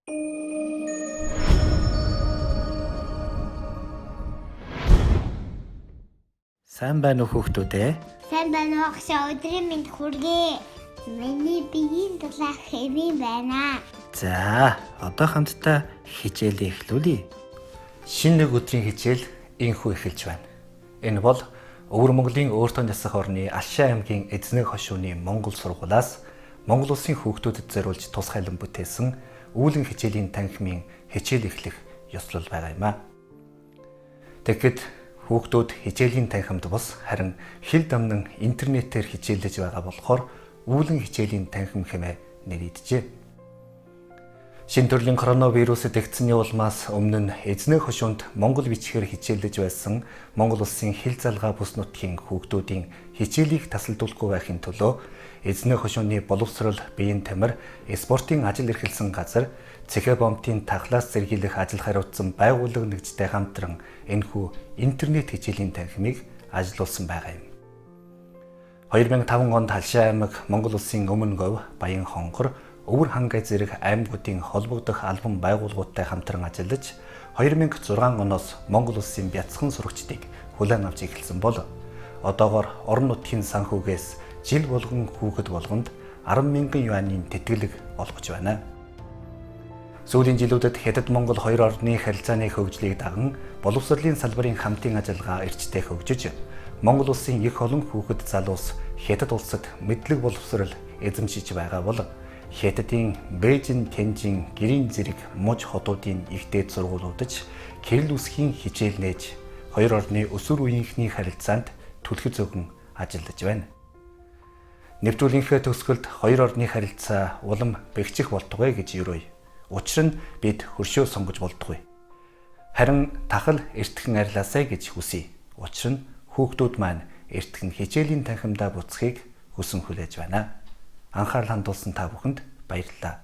Сайн байна уу хүүхдүүд ээ? Сайн байна уу агшаа, өдрийн мэнд хүргэе. Миний биеийн дулаах хэвэн байна. За, одоо хамтдаа хичээлээ эхлүүлье. Шинэ нэг өдрийн хичээл энхүү эхэлж байна. Энэ бол Өвөр Монголын өөртөө нясах орны Алшаа аймгийн Эзнэг хошууны Монгол сургуулиас Монгол улсын хүүхдүүдэд зориулж тусгайлан бүтээсэн үүлэн хичээлийн танхимын хичээл эхлэх ёслол байгаа юм аа. Тэгэхэд хүүхдүүд хичээлийн танхимд бус харин хэл дамнан интернетээр хичээлж байгаа болохоор үүлэн хичээлийн танхим хэмээн нэрийджээ. Шинэ төрлийн коронавирусэд эгдсэний улмаас өмнө нь Эзнэг хошуунд монгол бичгээр хичээлж байсан Монгол улсын хэл залгаа бүс нутгийн хүүхдүүдийн хичээлийг тасалдуулахгүй байхын төлөө Эзнэг хошууны боловсрол, биеийн тамир, спортын ажил эрхэлсэн газар, цэхэ бомтын тахлаас зэргийлэх ажил хариуцсан байгууллага нэгжтэй хамтран энэхүү интернет хичээлийн танхимыг ажиллуулсан байгаа юм. 2005 онд Алшаа аймаг Монгол улсын Өмнө говь, Баян хонгор, Өвөр хангай зэрэг аймагуудын холбогдох албан байгууллагуудтай хамтран ажиллаж 2006 оноос Монгол улсын бяцхан сурагчдыг хүлээн авч эхэлсэн бол одоогоор орон нутгийн санхүүгээс жил болгон хүүхэд болгонд 10,000 юанийн тэтгэлэг олгож байна. Сүүлийн жилүүдэд Хятад Монгол хоёр орны харилцааны хөгжлийг даган боловсролын салбарын хамтын ажиллагаа эрчтэй хөгжиж Монгол улсын их олон хүүхэд залуус Хятад улсад мэдлэг боловсрол эзэмшиж байгаа бол Хятадын Бээжин, Тянжин, Гэрийн зэрэг муж хотуудын их дээд сургуулиудаж кирилл үсгийн хичээл нээж хоёр орны өсвөр үеийнхний харилцаанд түлхэж өгөн ажиллаж байна. Нэвтрүүлгийнхээ төгсгөлд хоёр орны харилцаа улам бэхжих болтугай гэж юрой. Учир нь бид хөршөө сонгож болтугай. Харин тахал эртхэн арилаасай гэж хүсье. Учир нь хүүхдүүд маань эртхэн хичээлийн танхимдаа буцахыг хүсэн хүлээж байна. Анхаарал хандуулсан та бүхэнд баярлалаа.